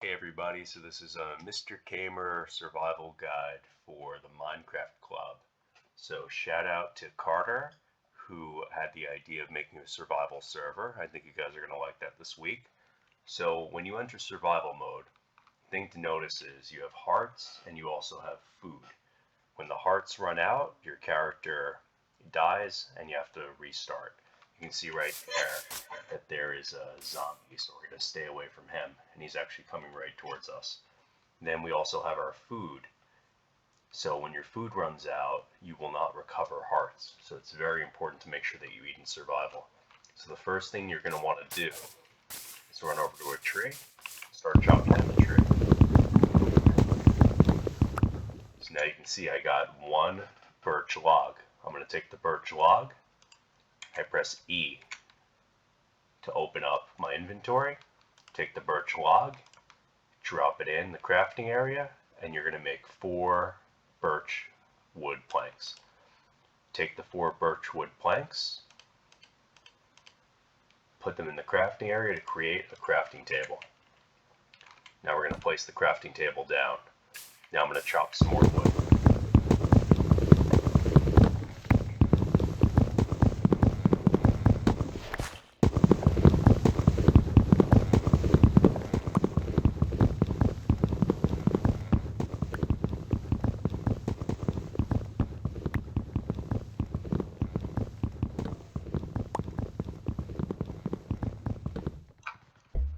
Hey everybody, so this is a Mr. Kamer survival guide for the Minecraft Club. So shout out to Carter, who had the idea of making a survival server. I think you guys are going to like that this week. So when you enter survival mode, the thing to notice is you have hearts and you also have food. When the hearts run out, your character dies and you have to restart. You can see right there that there is a zombie, so we're going to stay away from him, and he's actually coming right towards us. And then we also have our food. So when your food runs out, you will not recover hearts. So it's very important to make sure that you eat in survival. So the first thing you're going to want to do is run over to a tree, start chopping down the tree. So now you can see I got one birch log. I'm going to take the birch log, I press E to open up my inventory, take the birch log, drop it in the crafting area, and you're going to make 4 birch wood planks. Take the 4 birch wood planks, put them in the crafting area to create a crafting table. Now we're going to place the crafting table down. Now I'm going to chop some more wood.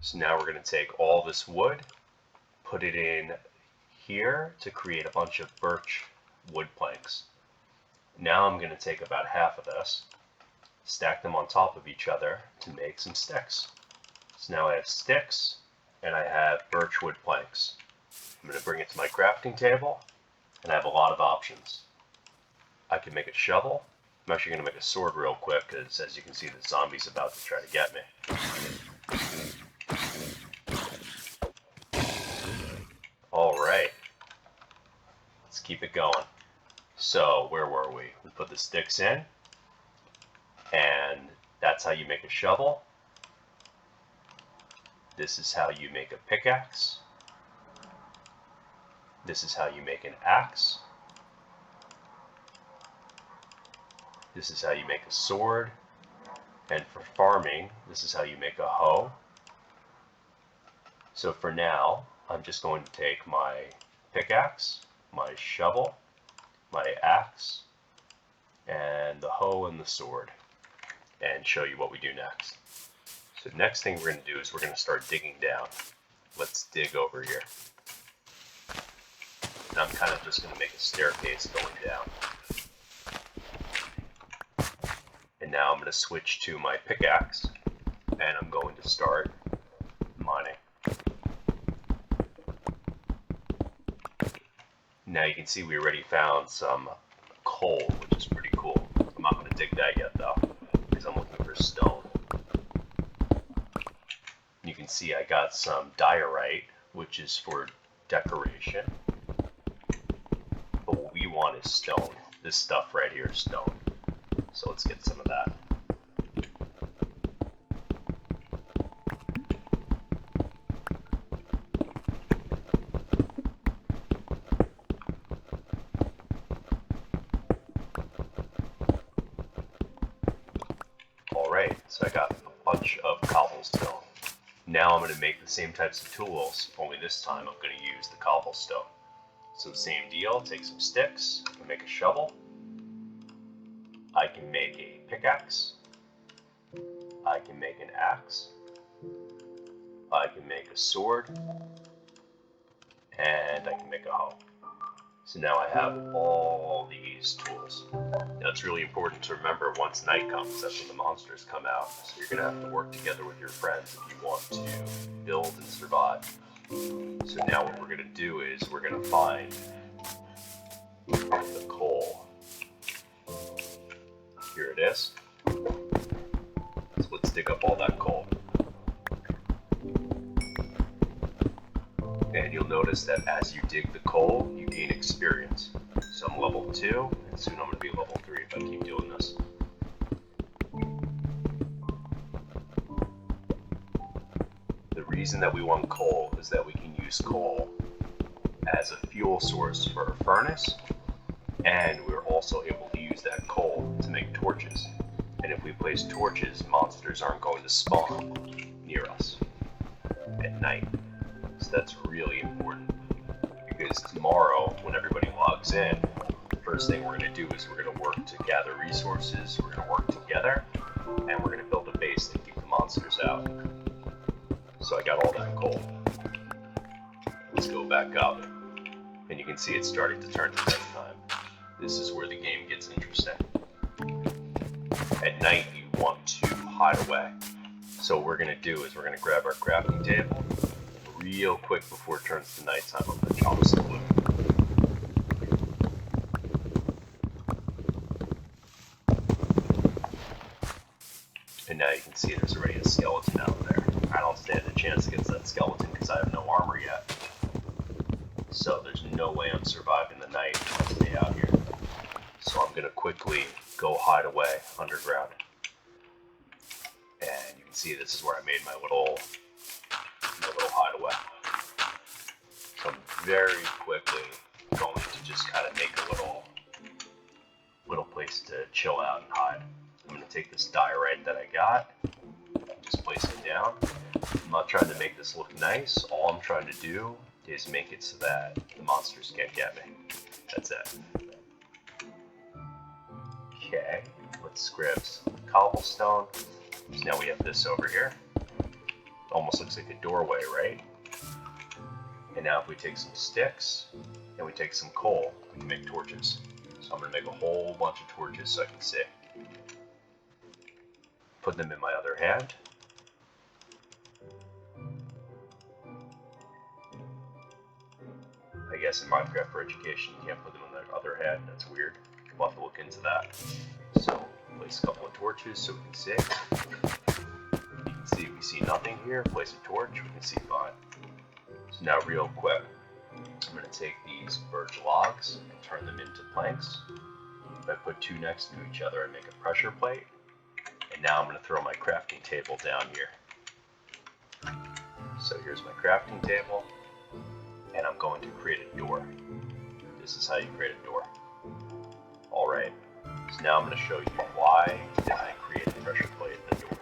So now we're going to take all this wood, put it in here to create a bunch of birch wood planks. Now I'm going to take about half of this, stack them on top of each other to make some sticks. So now I have sticks and I have birch wood planks. I'm going to bring it to my crafting table and I have a lot of options. I can make a shovel. I'm actually going to make a sword real quick because as you can see the zombie's about to try to get me. Alright, let's keep it going. So, where were we? We put the sticks in, and that's how you make a shovel. This is how you make a pickaxe. This is how you make an axe. This is how you make a sword. And for farming, this is how you make a hoe. So for now, I'm just going to take my pickaxe, my shovel, my axe, and the hoe and the sword, and show you what we do next. So next thing we're going to do is we're going to start digging down. Let's dig over here. And I'm kind of just going to make a staircase going down. And now I'm going to switch to my pickaxe, and I'm going to start mining. Now you can see we already found some coal, which is pretty cool. I'm not going to dig that yet though, because I'm looking for stone. You can see I got some diorite, which is for decoration. But what we want is stone. This stuff right here is stone. So let's get some of that. Alright, so I got a bunch of cobblestone. Now I'm going to make the same types of tools, only this time I'm going to use the cobblestone. So same deal, take some sticks, I can make a shovel, I can make a pickaxe, I can make an axe, I can make a sword, and I can make a hoe. So now I have all these tools. Now it's really important to remember once night comes, that's when the monsters come out. So you're going to have to work together with your friends if you want to build and survive. So now what we're going to do is we're going to find the coal. Here it is. So let's dig up all that coal. And you'll notice that as you dig the coal, you gain experience. So I'm level 2, and soon I'm going to be level 3 if I keep doing this. The reason that we want coal is that we can use coal as a fuel source for our furnace, and we're also able to use that coal to make torches. And if we place torches, monsters aren't going to spawn near us at night. So that's really important, because tomorrow, when everybody logs in, the first thing we're going to do is we're going to work to gather resources, we're going to work together, and we're going to build a base to keep the monsters out. So I got all that coal. Let's go back up. And you can see it's starting to turn to nighttime. This is where the game gets interesting. At night, you want to hide away. So what we're going to do is we're going to grab our crafting table. Real quick before it turns to nighttime, I'm going to chop some wood. And now you can see there's already a skeleton out there. I don't stand a chance against that skeleton because I have no armor yet. So there's no way I'm surviving the night if I stay out here. So I'm going to quickly go hide away underground. And you can see this is where I made my little hideaway. So I'm very quickly going to just kind of make a little place to chill out and hide. I'm going to take this diorite that I got, just place it down. I'm not trying to make this look nice. All I'm trying to do is make it so that the monsters can't get me. That's it. Okay, let's grab some cobblestone. So now we have this over here. Almost looks like a doorway, right? And now if we take some sticks and we take some coal, we can make torches. So I'm going to make a whole bunch of torches so I can see. Put them in my other hand. I guess in Minecraft for education, you can't put them in the other hand. That's weird. We'll have to look into that. So, place a couple of torches so we can see. You can see we see nothing here. Place a torch, we can see fine. So now real quick, I'm going to take these birch logs and turn them into planks. If I put two next to each other, I make a pressure plate. And now I'm going to throw my crafting table down here. So here's my crafting table, and I'm going to create a door. This is how you create a door. Alright, so now I'm going to show you why did I create a pressure plate in the door.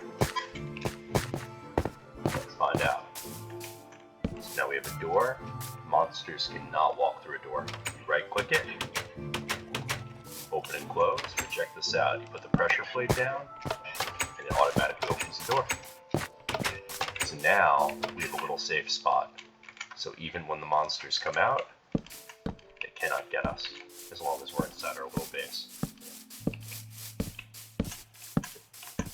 Let's find out. So now we have a door. Monsters cannot walk through a door. You right click it, open and close, but check this out. You put the pressure plate down, and it automatically opens the door. So now we have a little safe spot. So even when the monsters come out, they cannot get us, as long as we're inside our little base.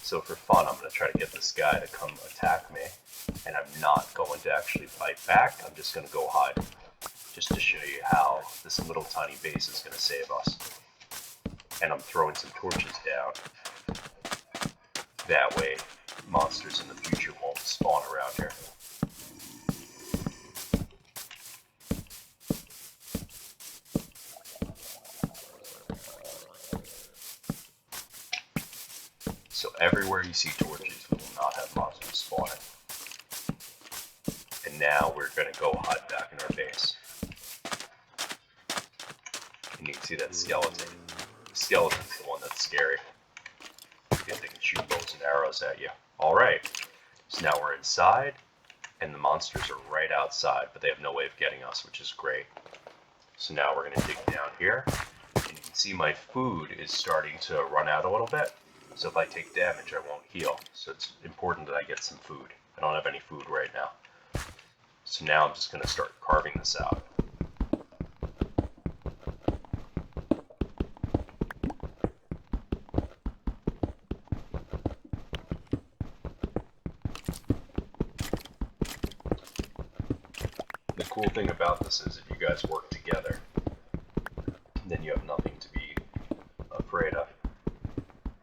So for fun, I'm going to try to get this guy to come attack me, and I'm not going to actually fight back. I'm just going to go hide, just to show you how this little tiny base is going to save us. And I'm throwing some torches down. That way, monsters in the future won't spawn around here. So everywhere you see torches, we will not have monsters spawning. And now we're going to go hide back in our base. And you can see that skeleton. The skeleton's the one that's scary, because they can shoot bows and arrows at you. Alright, so now we're inside, and the monsters are right outside, but they have no way of getting us, which is great. So now we're going to dig down here, and you can see my food is starting to run out a little bit. So if I take damage, I won't heal. So it's important that I get some food. I don't have any food right now. So now I'm just going to start carving this out. The cool thing about this is if you guys work together, then you have nothing to be afraid of.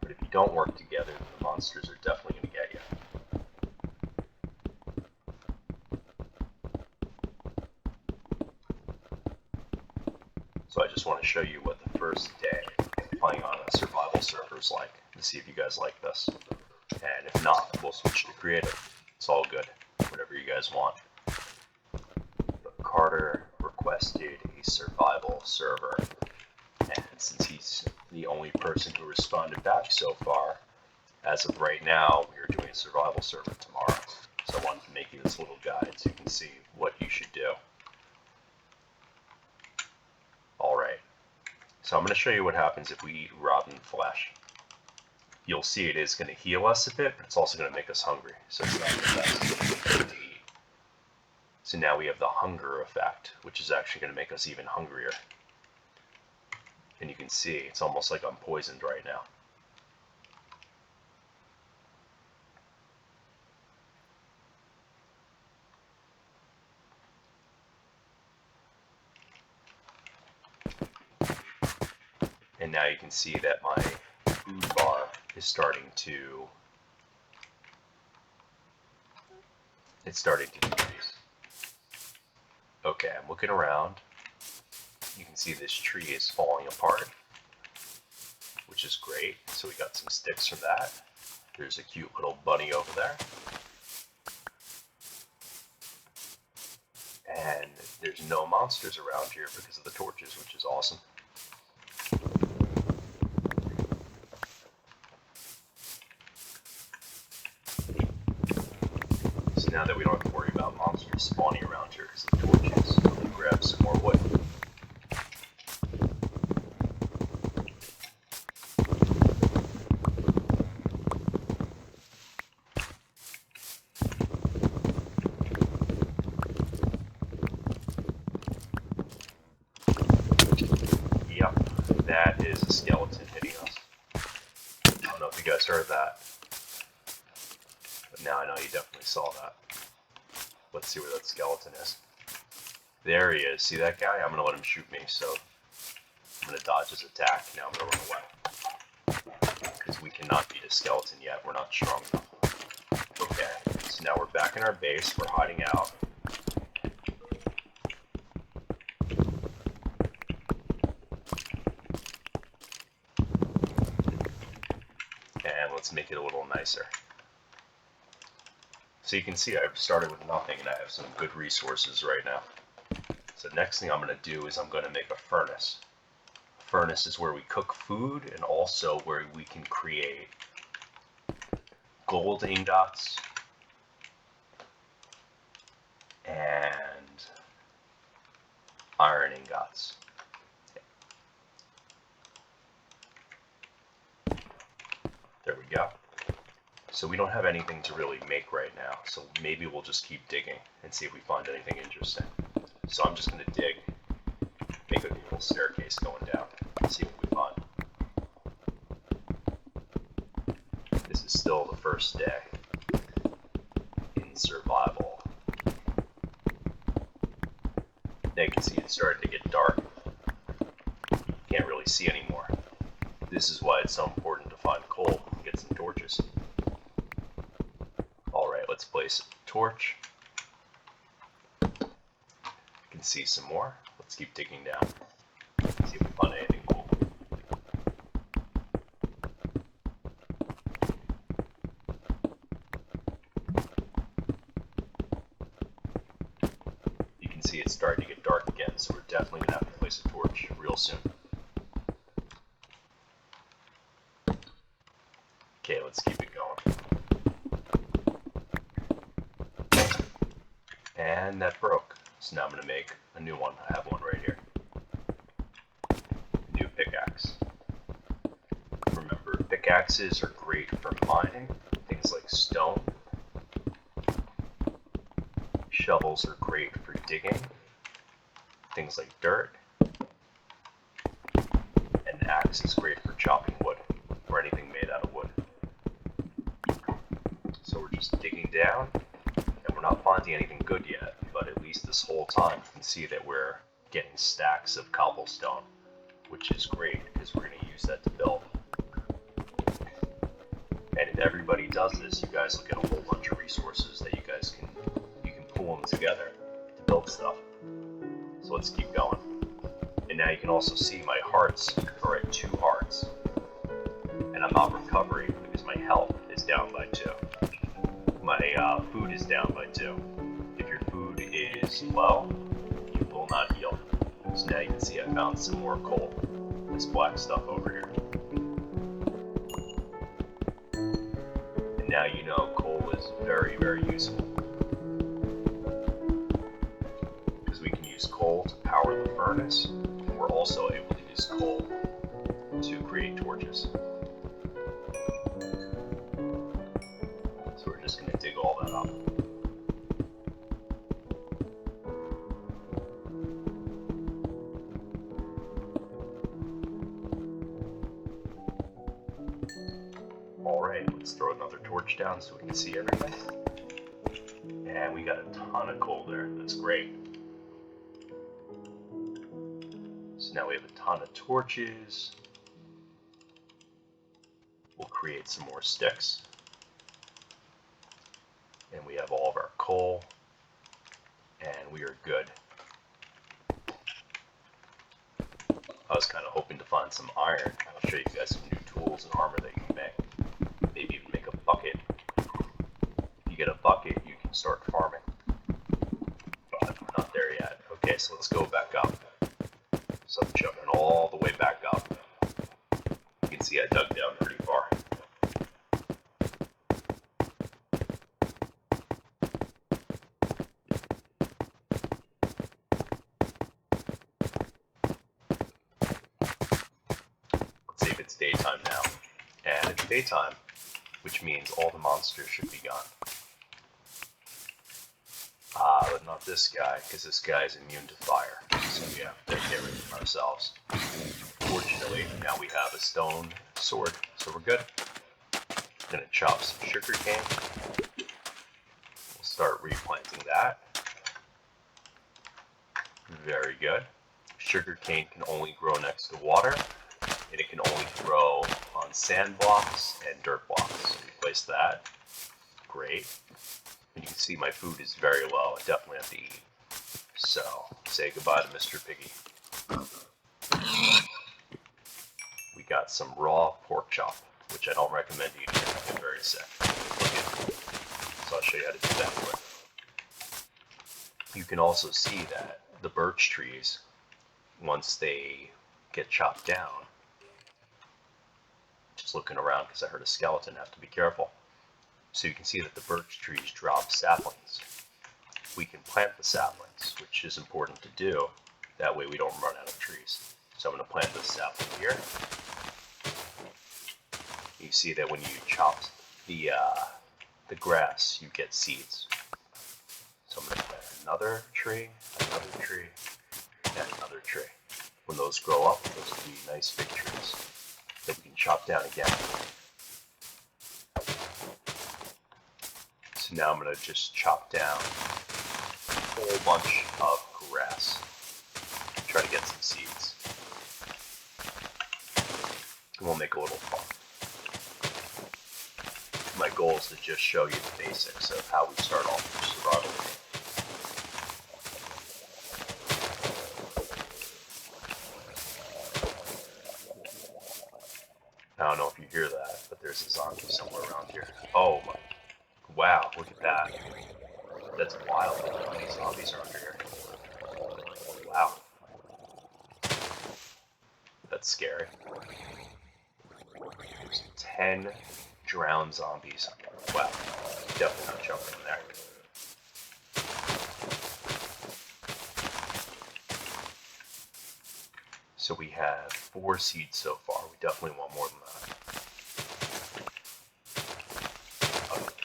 But if you don't work together, then the monsters are definitely going to get you. So I just want to show you what the first day playing on a survival server is like, to see if you guys like this. And if not, we'll switch to creative. It's all good. Whatever you guys want. Carter requested a survival server, and since he's the only person who responded back so far, as of right now, we are doing a survival server tomorrow. So I wanted to make you this little guide so you can see what you should do. Alright, so I'm going to show you what happens if we eat rotten flesh. You'll see it is going to heal us a bit, but it's also going to make us hungry, so it's not the best thing to eat. So now we have the hunger effect, which is actually going to make us even hungrier. And you can see, it's almost like I'm poisoned right now. And now you can see that my food bar is starting to decrease. Okay, I'm looking around. You can see this tree is falling apart, which is great. So we got some sticks from that. There's a cute little bunny over there. And there's no monsters around here because of the torches, which is awesome. So now that we don't have to worry about monsters spawning around here because of the torches, I'm going to grab some more wood. Yep, that is a skeleton hitting us. I don't know if you guys heard that. But now I know you definitely saw that. Let's see where that skeleton is. There he is. See that guy? I'm going to let him shoot me, so I'm going to dodge his attack. Now I'm going to run away. Because we cannot beat a skeleton yet. We're not strong enough. Okay, so now we're back in our base. We're hiding out. And let's make it a little nicer. So you can see I've started with nothing and I have some good resources right now. So next thing I'm going to do is I'm going to make a furnace. A furnace is where we cook food and also where we can create gold ingots and iron ingots. There we go. So we don't have anything to really make right now, so maybe we'll just keep digging and see if we find anything interesting. So I'm just going to dig, make a little staircase going down, and see what we find. This is still the first day in survival. Now you can see it's starting to get dark. Can't really see anymore. This is why it's so important to find coal and get some torches. Alright, let's place a torch. You can see some more. Let's keep digging down. See if we find anything cool. You can see it's starting to get dark again, so we're definitely going to have to place a torch real soon. Okay, let's keep it going. And that broke. So now I'm going to make a new one. I have one right here. New pickaxe. Remember, pickaxes are great for mining, things like stone. Shovels are great for digging, things like dirt. And the axe is great for chopping wood, or anything made out of wood. So we're just digging down, and we're not finding anything good yet, but at least this whole time you can see that we're getting stacks of cobblestone, which is great because we're going to use that to build. And if everybody does this, you guys will get a whole bunch of resources that you can pull them together to build stuff. So let's keep going. And now you can also see my hearts are at 2 hearts. And I'm not recovering because my health is down by 2. My food is down by 2. If your food is low, will not heal. So now you can see I found some more coal. This black stuff over here. And now you know coal is very, very useful. Because we can use coal to power the furnace. And we're also able to use coal to create torches. So we're just going to dig all that up. Alright, let's throw another torch down so we can see everything. And we got a ton of coal there. That's great. So now we have a ton of torches. We'll create some more sticks. And we have all of our coal. And we are good. I was kind of hoping to find some iron. I'll show you guys some new tools and armor that you can make. Maybe even make a bucket. If you get a bucket, you can start farming. But I'm not there yet. Okay, so let's go back up. So I'm jumping all the way back up. You can see I dug down pretty far. Let's see if it's daytime now. And it's daytime, which means all the monsters should be gone. But not this guy, because this guy is immune to fire. So we have to get rid of ourselves. Fortunately, now we have a stone sword, so we're good. I'm gonna chop some sugar cane. We'll start replanting that. Very good. Sugar cane can only grow next to water, and it can only grow on sand blocks and dirt blocks. So we place that. Great. And you can see my food is very low. I definitely have to eat. So, say goodbye to Mr. Piggy. We got some raw pork chop, which I don't recommend eating. I get very sick. Okay. So I'll show you how to do that quick. You can also see that the birch trees, once they get chopped down, just looking around because I heard a skeleton, have to be careful. So you can see that the birch trees drop saplings. We can plant the saplings, which is important to do. That way we don't run out of trees. So I'm going to plant this sapling here. You see that when you chop the grass, you get seeds. So I'm going to plant another tree, and another tree. When those grow up, those will be nice big trees that we can chop down again. So now I'm going to just chop down a whole bunch of grass. Try to get some seeds. And we'll make a little farm. My goal is to just show you the basics of how we start off with survival. I don't know if you hear that, but there's a zombie somewhere around here. Oh my. Wow, look at that. That's wild. Look how many zombies are under here. Wow. That's scary. There's 10 drowned zombies. Wow. Definitely not jumping in there. So we have 4 seeds so far. We definitely want more than that.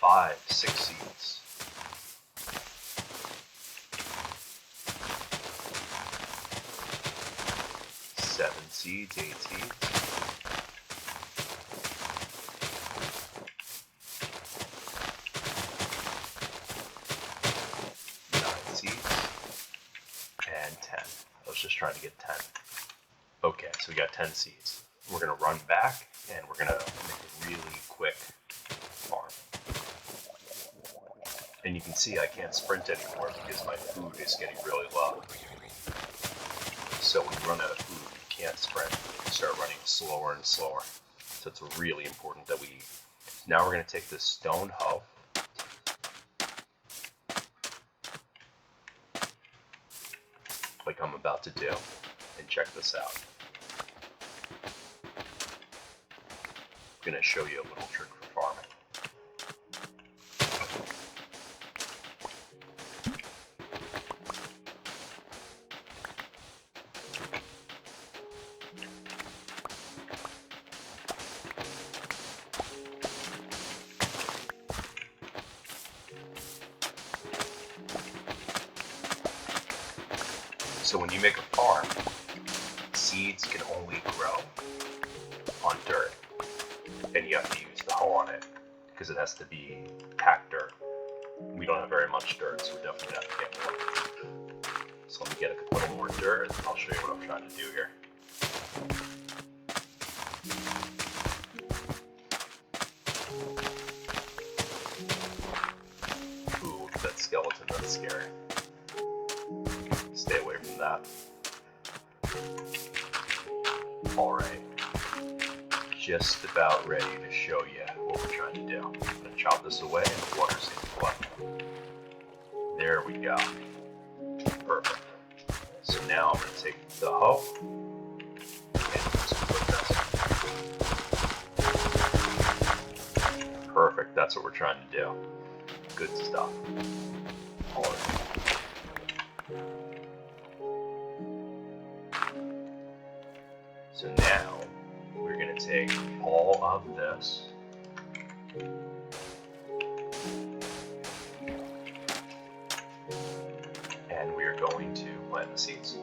5, 6 seeds. 7 seeds, 8 seeds. 9 seeds. And 10. I was just trying to get 10. Okay, so we got 10 seeds. We're going to run back and we're going to make a really quick farm. And you can see I can't sprint anymore because my food is getting really low. So when you run out of food, you can't sprint. You start running slower and slower. So it's really important that we... Now we're going to take this stone hoe. like I'm about to do. And check this out. I'm going to show you a little trick for farming. So when you make a farm, seeds can only grow on dirt, and you have to use the hoe on it because it has to be packed dirt. We don't have very much dirt, so we definitely have to get more. So let me get a little more dirt, and I'll show you what I'm trying to do here. Ooh, that skeleton, that's scary. Stay away from that. Alright. Just about ready to show you what we're trying to do. I'm going to chop this away and the water's going to flood. There we go. Perfect. So now I'm going to take the hoe and just put this. Perfect. That's what we're trying to do. Good stuff. Alright. So now we're going to take all of this and we're going to plant the seeds.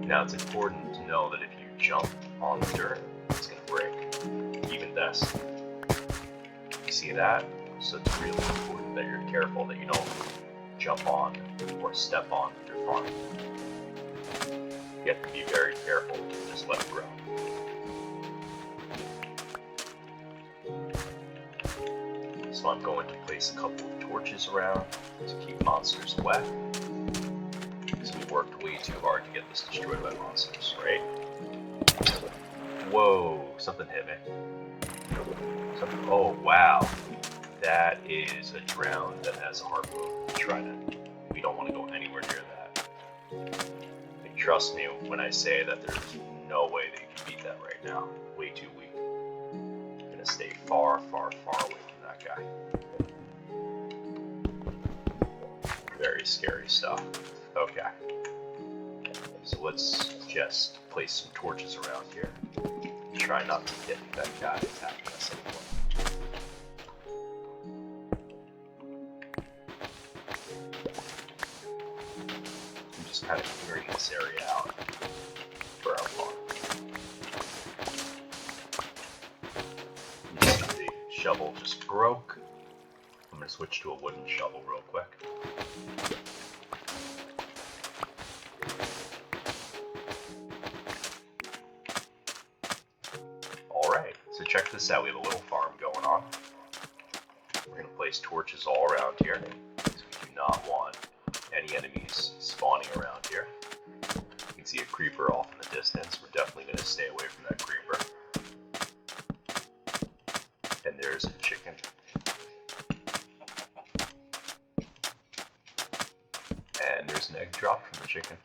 Now it's important to know that if you jump on the dirt, it's going to break. Even this. You see that? So it's really important that you're careful that you don't jump on or step on your farm. You have to be very careful to just let it grow. So I'm going to place a couple of torches around to keep monsters away. Because we worked way too hard to get this destroyed by monsters, right? Whoa, something hit me. Oh, wow. That is a drown that has a harpoon. We don't want to go anywhere near that. And trust me when I say that there's no way that you can beat that right now. Way too weak. I'm going to stay far, far, far away from that guy. Very scary stuff. Okay. So let's just place some torches around here. Try not to hit that guy attacking us anymore. Kind of clearing this area out for our farm. The shovel just broke. I'm going to switch to a wooden shovel real quick. Alright, so check this out. We have a little farm going on. We're going to place torches all around here because we do not want any enemies spawning around here. You can see a creeper off in the distance. We're definitely going to stay away from that creeper. And there's a chicken. And there's an egg drop from the chicken.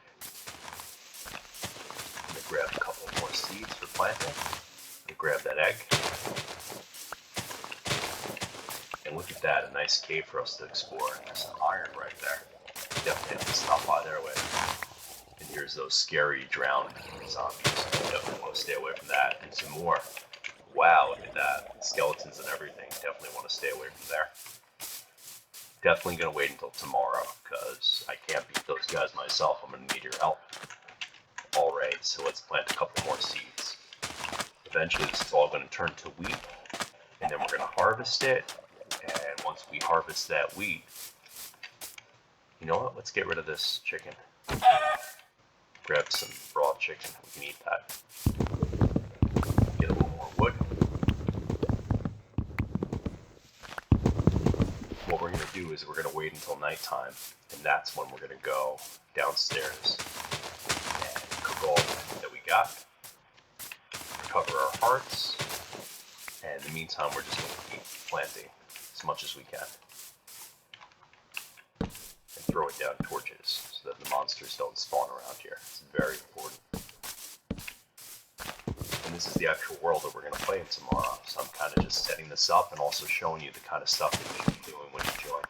I'm going to grab a couple more seeds for planting. I'm going to grab that egg. And look at that, a nice cave for us to explore. There's some iron right there. Definitely have to stop by there with. And here's those scary drowned zombies. Definitely want to stay away from that. And some more. Wow, look at that. Skeletons and everything. Definitely want to stay away from there. Definitely going to wait until tomorrow because I can't beat those guys myself. I'm going to need your help. Alright, so let's plant a couple more seeds. Eventually this is all going to turn to wheat. And then we're going to harvest it. And once we harvest that wheat, you know what? Let's get rid of this chicken. Grab some raw chicken. We can eat that. Get a little more wood. What we're going to do is we're going to wait until nighttime, and that's when we're going to go downstairs and cook all that we got, recover our hearts, and the meantime, we're just going to keep planting as much as we can. And throwing down torches so that the monsters don't spawn around here. It's very important. And this is the actual world that we're going to play in tomorrow. So I'm kind of just setting this up and also showing you the kind of stuff that you should be doing when you join.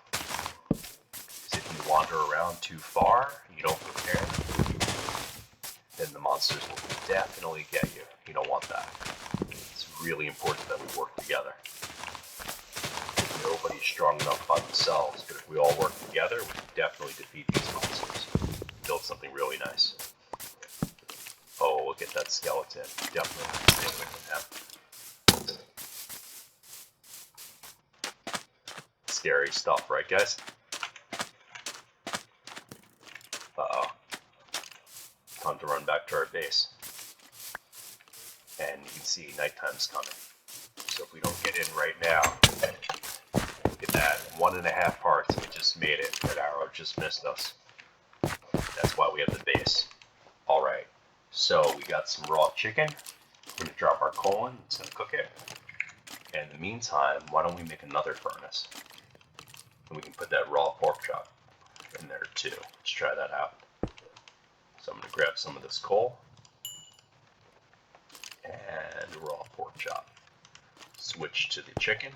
Because if you wander around too far, you don't prepare, then the monsters will definitely get you. You don't want that. It's really important that we work together. Nobody's strong enough by themselves, but if we all work together, we can definitely defeat these monsters. Build something really nice. Oh, look at that skeleton. Definitely have to stay away from him. Scary stuff, right guys? Uh-oh. Time to run back to our base. And you can see nighttime's coming. So if we don't get in right now, look at that, 1.5 hearts, we just made it. That arrow just missed us. That's why we have the base. Alright, so we got some raw chicken. We're going to drop our colon, it's going to cook it. And in the meantime, why don't we make another furnace? And we can put that raw pork chop in there too. Let's try that out. So I'm going to grab some of this coal. And raw pork chop. Switch to the chicken.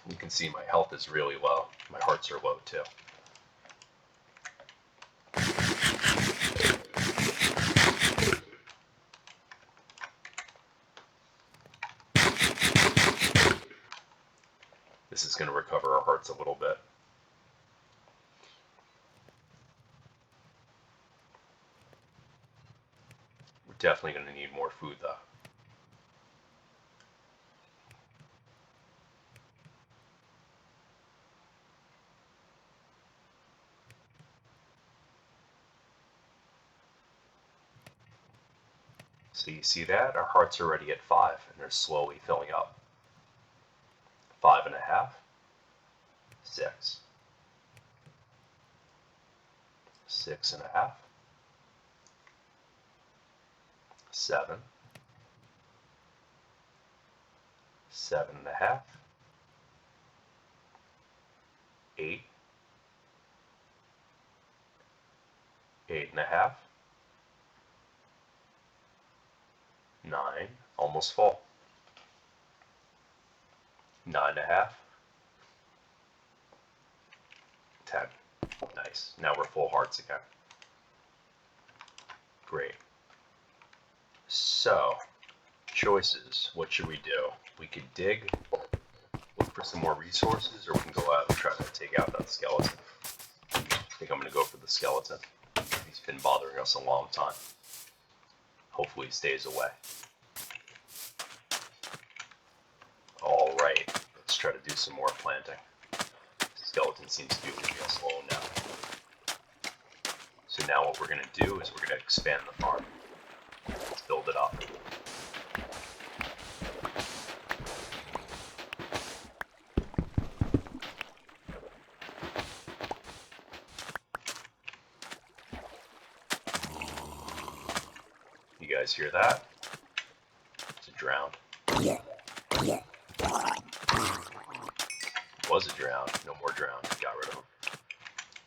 You can see my health is really low. My hearts are low too. This is going to recover our hearts a little bit. We're definitely going to need more food though. So you see that? Our hearts are already at 5 and they're slowly filling up. 5.5, 6, 6.5, 7, 7.5, 8, 8.5, 9, almost full. 9.5, 10. Nice. Now we're full hearts again. Great. So, choices. What should we do? We could dig, look for some more resources, or we can go out and try to take out that skeleton. I think I'm going to go for the skeleton. He's been bothering us a long time. Hopefully he stays away. Alright, let's try to do some more planting. The skeleton seems to be leaving us alone now. So now what we're going to do is we're going to expand the farm. Let's build it up. You guys hear that? It's a drowned. Was a drowned. No more drowned. Got rid of him.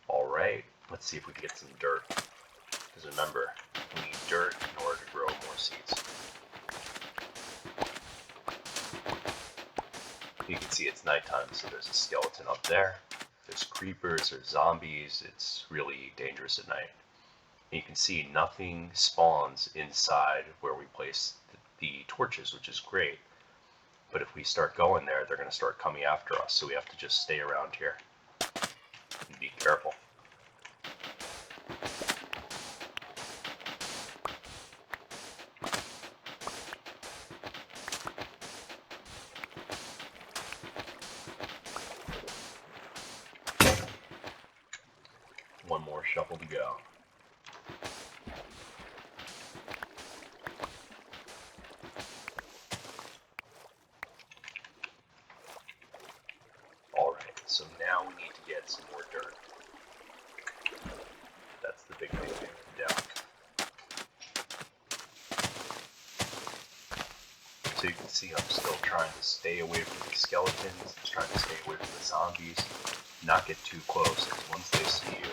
Alright, let's see if we can get some dirt. Because remember, we need dirt in order to grow more seeds. You can see it's nighttime, so there's a skeleton up there. There's creepers or zombies. It's really dangerous at night. And you can see nothing spawns inside where we place the torches, which is great. But if we start going there, they're going to start coming after us, so we have to just stay around here and be careful. One more shovel to go. Alright, so now we need to get some more dirt. That's the big thing down. So you can see I'm still trying to stay away from the skeletons, trying to stay away from the zombies, not get too close, because once they see you,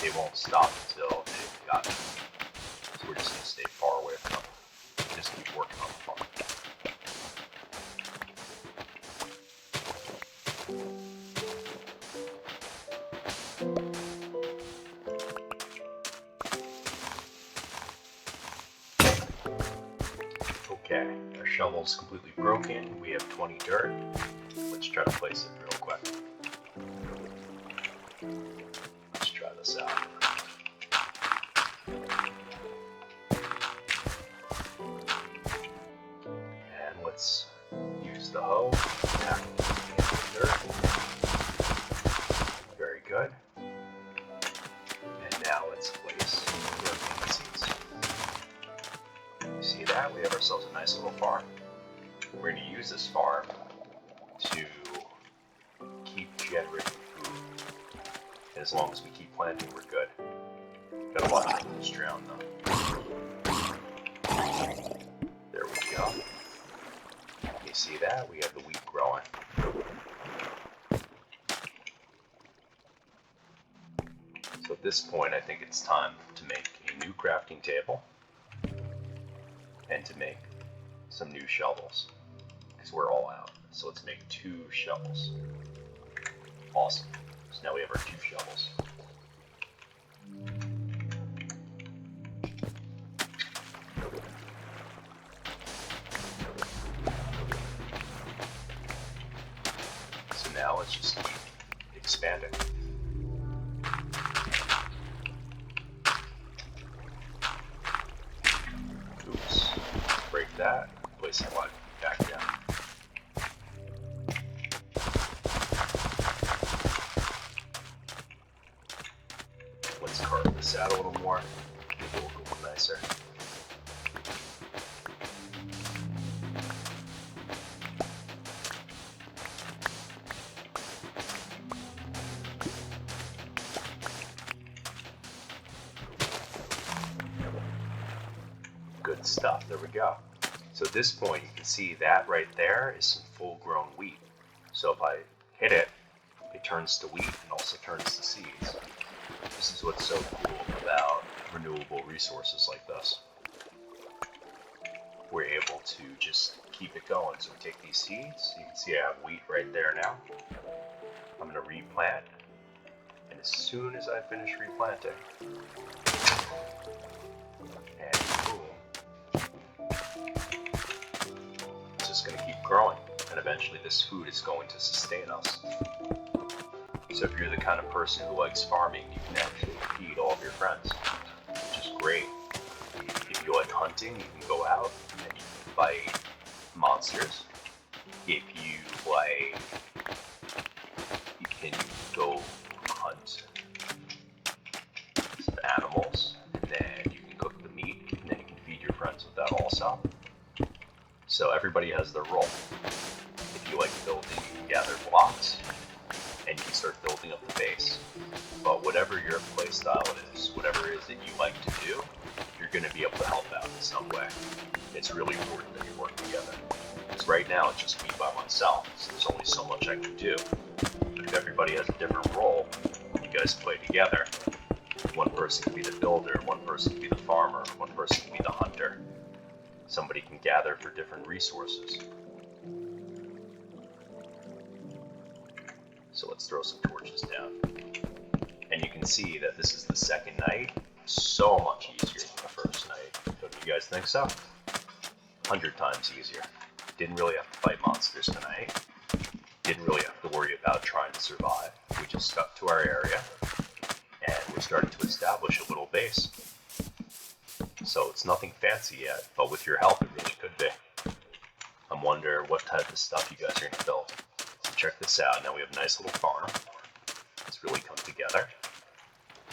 they won't stop until they've got you. So we're just going to stay far away from them. Just keep working on the farm. Okay, our shovel's completely broken. We have 20 dirt. Let's try to place it real quick. Let's try this out. And let's use the hoe. Pack the dirt. Very good. And now let's place the remaining seeds. You see that? We have ourselves a nice little farm. We're going to use this farm to keep generating food. And as long as we keep planting, we're good. Gotta watch the foods drown though. There we go. You see that? We have the wheat growing. So at this point, I think it's time to make a new crafting table and to make some new shovels, because we're all out. So let's make 2 shovels. Awesome. So now we have our 2 shovels. So now let's just keep expanding. Oops. Break that. Place it back down. Let's carve this out a little more. Make it look a little nicer. Good stuff. There we go. So at this point, you can see that right there is some full-grown wheat. So if I hit it, it turns to wheat and also turns to seeds. This is what's so cool about renewable resources like this. We're able to just keep it going. So we take these seeds. You can see I have wheat right there now. I'm going to replant. And as soon as I finish replanting, and boom, it's just going to keep growing. And eventually this food is going to sustain us. So if you're the kind of person who likes farming, you can actually feed all of your friends, which is great. If you like hunting, you can go out and you can fight monsters. If you like, you can go hunt some animals, and then you can cook the meat, and then you can feed your friends with that also. So everybody has their role. If you like building, you can gather blocks, and you can start building up the base. But whatever your playstyle is, whatever it is that you like to do, you're going to be able to help out in some way. It's really important that you work together. Because right now, it's just me by myself, so there's only so much I can do. But if everybody has a different role, you guys play together. One person can be the builder, one person can be the farmer, one person can be the hunter. Somebody can gather for different resources. So let's throw some torches down. And you can see that this is the second night. So much easier than the first night. Don't you guys think so? 100 times easier. Didn't really have to fight monsters tonight. Didn't really have to worry about trying to survive. We just stuck to our area. And we're starting to establish a little base. So it's nothing fancy yet, but with your help it really could be. I wonder what type of stuff you guys are going to build. So check this out. Now we have a nice little farm. It's really come together.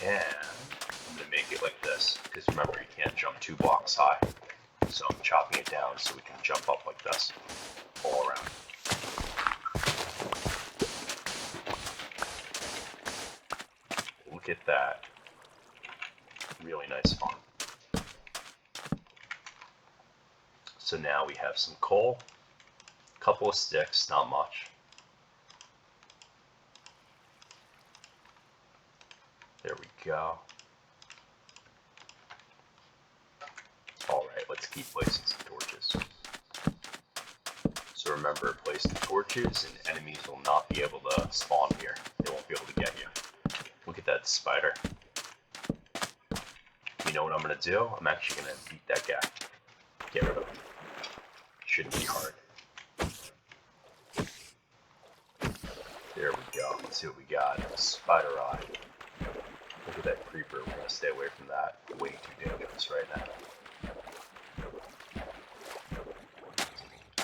And I'm going to make it like this, because remember, you can't jump 2 blocks high. So I'm chopping it down so we can jump up like this, all around. Look at that. Really nice farm. So now we have some coal, a couple of sticks, not much. There we go. Alright, let's keep placing some torches. So remember, placing torches and enemies will not be able to spawn here. They won't be able to get you. Look at that spider. You know what I'm going to do? I'm actually going to beat that guy. Get rid of him. Shouldn't be hard. There we go. Let's see what we got. Spider eye. Look at that creeper. We're going to stay away from that. Way too dangerous right now.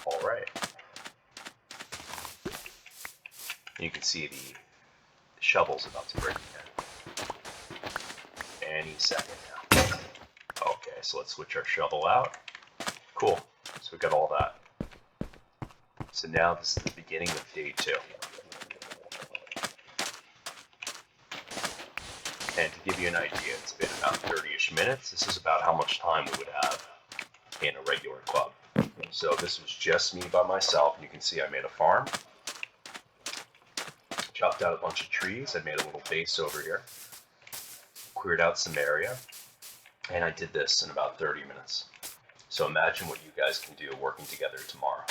Alright. You can see the shovel's about to break again. Any second now. Okay, so let's switch our shovel out. Cool. So we got all that. So now this is the beginning of day 2. And to give you an idea, it's been about 30-ish minutes. This is about how much time we would have in a regular club. So this was just me by myself, and you can see I made a farm. Chopped out a bunch of trees. I made a little base over here. Cleared out some area. And I did this in about 30 minutes. So imagine what you guys can do working together tomorrow.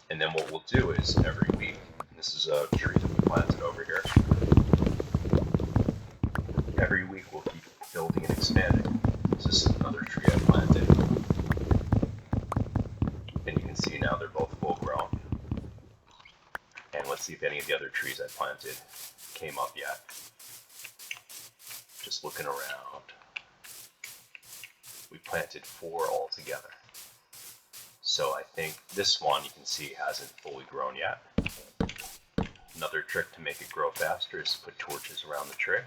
And then what we'll do is every week, this is a tree that we planted over here. Every week we'll keep building and expanding. So this is another tree I planted. And you can see now they're both full grown. And let's see if any of the other trees I planted came up yet. Just looking around. We planted 4 altogether. So I think this one you can see hasn't fully grown yet. Another trick to make it grow faster is to put torches around the tree.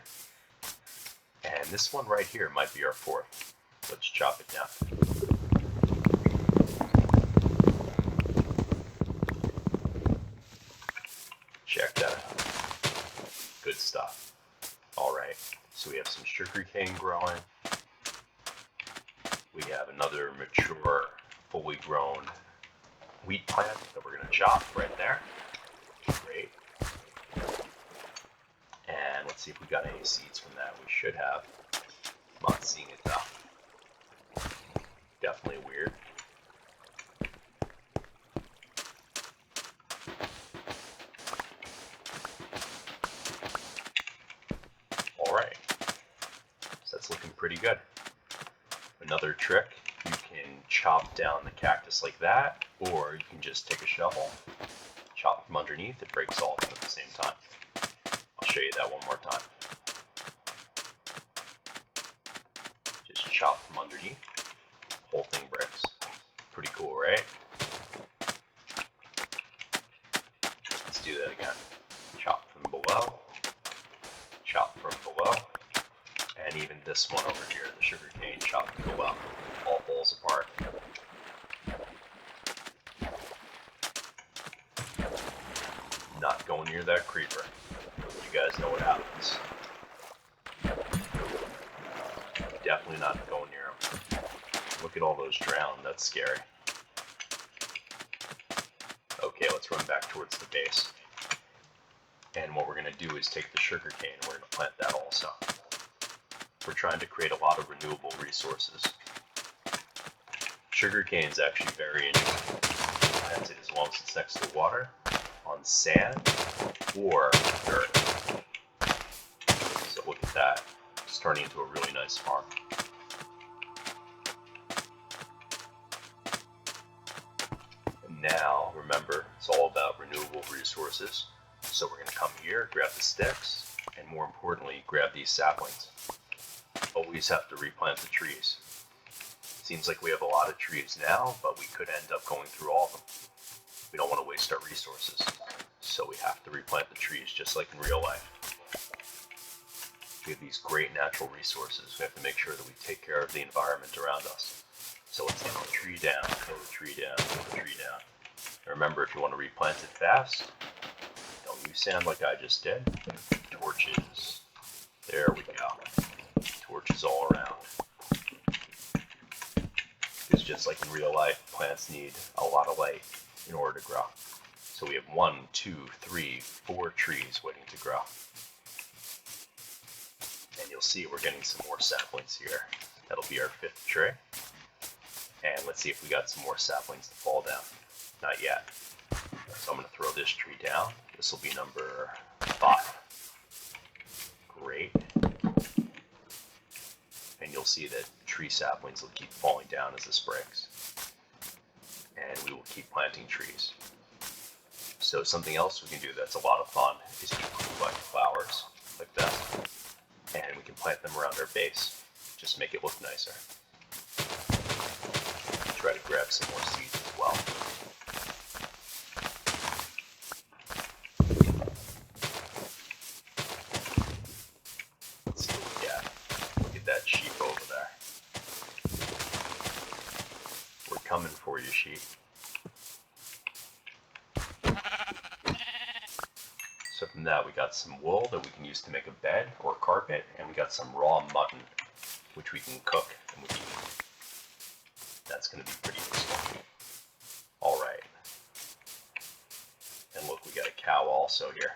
And this one right here might be our 4th. Let's chop it down. Check that out. Good stuff. Alright, so we have some sugarcane growing. We have another mature, fully grown wheat plant that we're going to chop right there. Great. And let's see if we got any seeds from that. We should have. I'm not seeing it though. Definitely weird. Alright. So that's looking pretty good. Another trick, you can chop down the cactus like that, or you can just take a shovel, chop from underneath, it breaks all of them at the same time. I'll show you that one more time. Just chop from underneath, whole thing breaks. Pretty cool, right? Let's do that again. Chop from below, chop from below. And even this one over here, the sugarcane, chopped from below, all falls apart. Not going near that creeper. You guys know what happens. Definitely not going near him. Look at all those drowned. That's scary. Okay, let's run back towards the base. And what we're going to do is take the sugarcane and we're going to plant that also. We're trying to create a lot of renewable resources. Sugarcane is actually very interesting. Plant it as long as it's next to water, on sand, or dirt. So look at that. It's turning into a really nice farm. And now, remember, it's all about renewable resources. So we're going to come here, grab the sticks, and more importantly, grab these saplings. Always have to replant the trees. Seems like we have a lot of trees now, but we could end up going through all of them. We don't want to waste our resources, so we have to replant the trees just like in real life. We have these great natural resources. We have to make sure that we take care of the environment around us. So let's kill the tree down, kill the tree down, kill the tree down. And remember, if you want to replant it fast, don't use sand like I just did. Torches. There we go. Torches all around. Because just like in real life, plants need a lot of light in order to grow. So we have 1, 2, 3, 4 trees waiting to grow. And you'll see we're getting some more saplings here. That'll be our 5th tree. And let's see if we got some more saplings to fall down. Not yet. So I'm going to throw this tree down. This will be number 5. Great. And you'll see that tree saplings will keep falling down as this breaks. And we will keep planting trees. So something else we can do that's a lot of fun is to collect flowers like this. And we can plant them around our base. Just make it look nicer. Try to grab some more seeds as well. Let's see what we got. Look at that sheep over there. We're coming for you, sheep. So from that we got some wool that we can use to make a bed or carpet, and we got some raw mutton which we can cook and we can eat. That's going to be pretty useful. Alright. And look, we got a cow also here.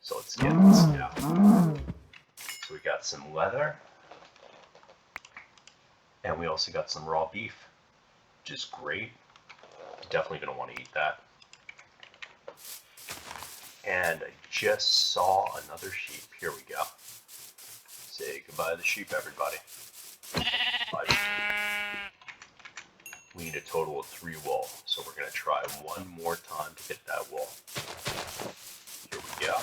So let's get this cow. So we got some leather. And we also got some raw beef, which is great. Definitely going to want to eat that. And I just saw another sheep. Here we go. Say goodbye to the sheep, everybody. Bye, sheep. We need a total of 3 wool, so we're going to try one more time to get that wool. Here we go.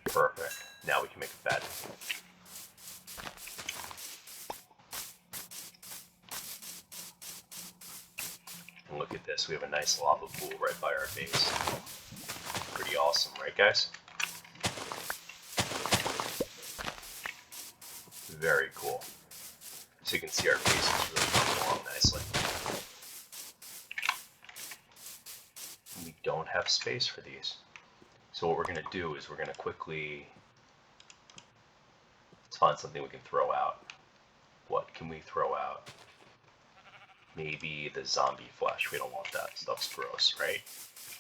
Perfect. Now we can make a bed. And look at this, we have a nice lava pool right by our base. Pretty awesome, right guys? Very cool. So you can see our base is really coming along nicely. We don't have space for these. So what we're going to do is we're going to quickly, let's find something we can throw out. What can we throw out? Maybe the zombie flesh. We don't want that. Stuff's gross, right?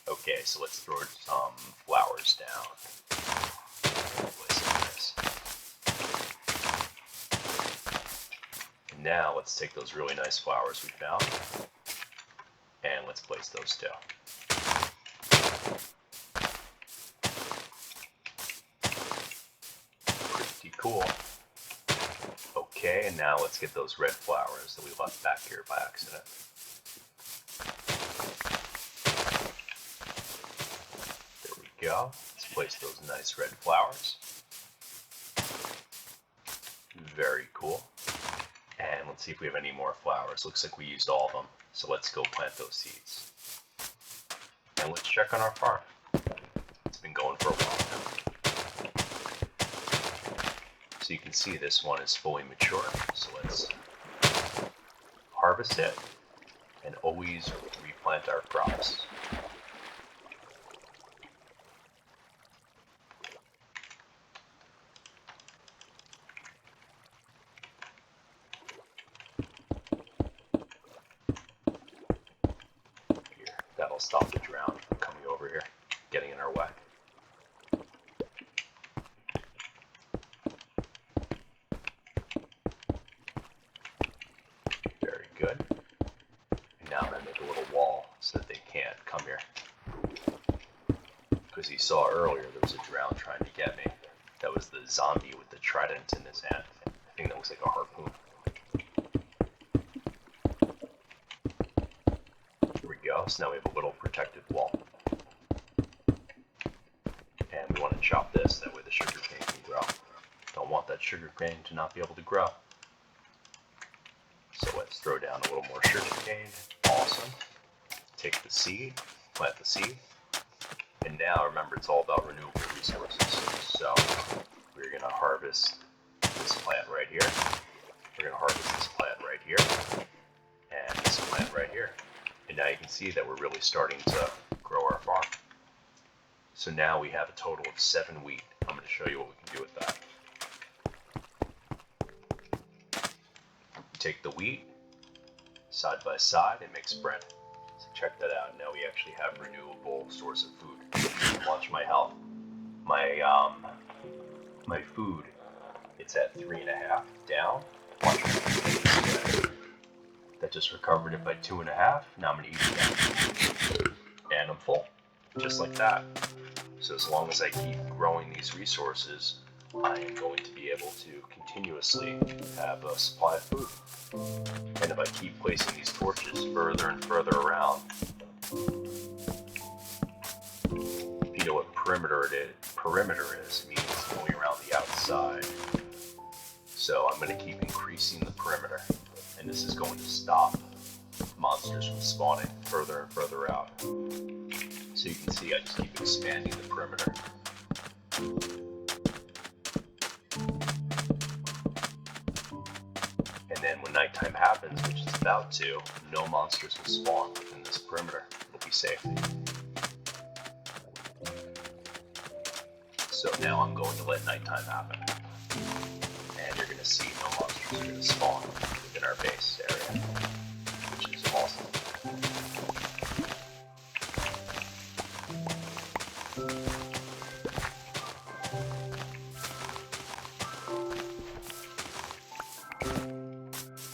Okay, so let's throw some flowers down. Place like this. And now let's take those really nice flowers we found and let's place those too. Pretty cool. Okay, and now let's get those red flowers that we left back here by accident. There we go. Let's place those nice red flowers. Very cool. And let's see if we have any more flowers. Looks like we used all of them. So let's go plant those seeds. And let's check on our farm. It's been going for a while now. So you can see this one is fully mature. So let's harvest it and always replant our crops. Here, that'll stop the drown from coming over here, getting in our way. Very good. And now I'm going to make a little wall so that they can't come here. Because you saw earlier there was a drown trying to get me. That was the zombie with the trident in his hand. I think that looks like a harpoon. Here we go. So now we have a little protected wall. And we want to chop this, that way the sugar cane can grow. Don't want that sugar cane to not be able to grow. So let's throw down a little more sugar cane. Awesome. Take the seed, plant the seed. And now remember, it's all about renewable resources. So we're going to harvest this plant right here. We're going to harvest this plant right here. And this plant right here. And now you can see that we're really starting to grow our farm. So now we have a total of 7 wheat. I'm going to show you what we can do with that. take the wheat side by side and mix bread. So check that out. Now we actually have renewable source of food. Watch my health. My food, it's at 3.5 down. Watch my that just recovered it by 2.5. Now I'm gonna eat it again. And I'm full. Just like that. So as long as I keep growing these resources, I am going to be able to continuously have a supply of food. And if I keep placing these torches further and further around, if you know what perimeter is, it means going around the outside. So I'm going to keep increasing the perimeter, and this is going to stop monsters from spawning further and further out. So you can see I just keep expanding the perimeter. And then when nighttime happens, which it's about to, no monsters will spawn within this perimeter. It'll be safe. So now I'm going to let nighttime happen. And you're going to see no monsters are going to spawn within our base area, which is awesome.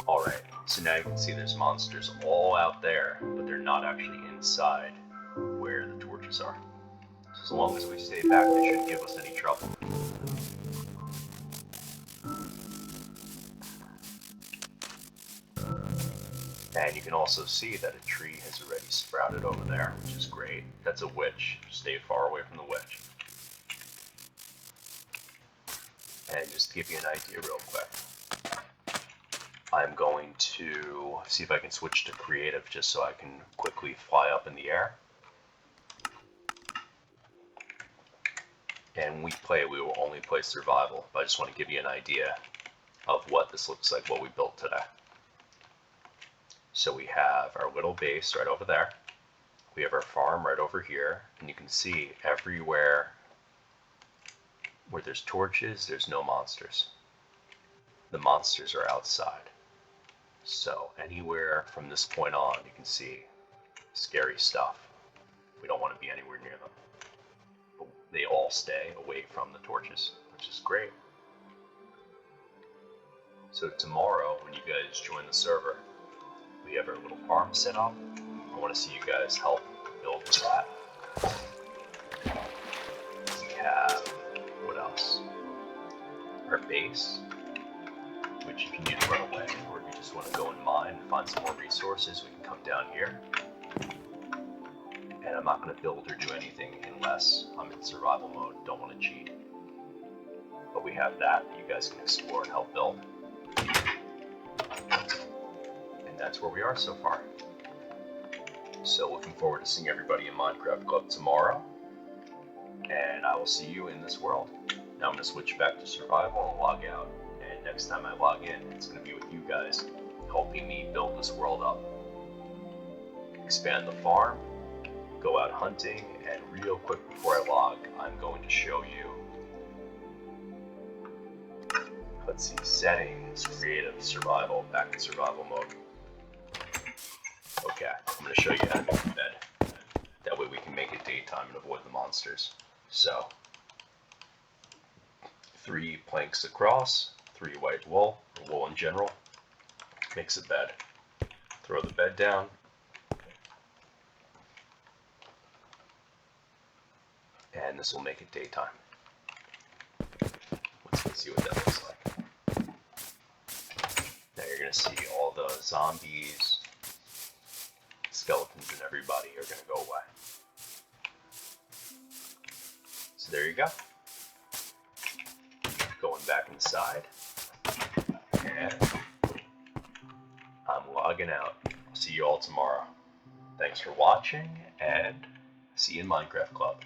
Alright, so now you can see there's monsters all out there, but they're not actually inside where the torches are. So as long as we stay back, they shouldn't give us any trouble. And you can also see that a tree has already sprouted over there, which is great. That's a witch. Stay far away from the witch. And just to give you an idea real quick, I'm going to see if I can switch to creative just so I can quickly fly up in the air. And we will only play survival, but I just want to give you an idea of what this looks like, what we built today. So we have our little base right over there. We have our farm right over here, and you can see everywhere where there's torches, there's no monsters. The monsters are outside. So anywhere from this point on, you can see scary stuff. We don't want to be anywhere near them. But they all stay away from the torches, which is great. So tomorrow, when you guys join the server, we have our little farm set up. I want to see you guys help build with that. We have, what else? Our base, which if you need to run away, or if you just want to go and mine and find some more resources, we can come down here. And I'm not going to build or do anything unless I'm in survival mode, don't want to cheat. But we have that you guys can explore and help build. And that's where we are so far. So looking forward to seeing everybody in Minecraft Club tomorrow. And I will see you in this world. Now I'm going to switch back to survival and log out. And next time I log in, it's going to be with you guys, helping me build this world up. Expand the farm, go out hunting, and real quick before I log, I'm going to show you, let's see, settings, creative, survival, back in survival mode. Okay, I'm going to show you how to make a bed. That way we can make it daytime and avoid the monsters. So, 3 planks across, 3 white wool, or wool in general, makes a bed. Throw the bed down. And this will make it daytime. Let's see what that looks like. Now you're going to see all the zombies, skeletons, and everybody are going to go away. So there you go. Going back inside. And I'm logging out. I'll see you all tomorrow. Thanks for watching, and see you in Minecraft Club.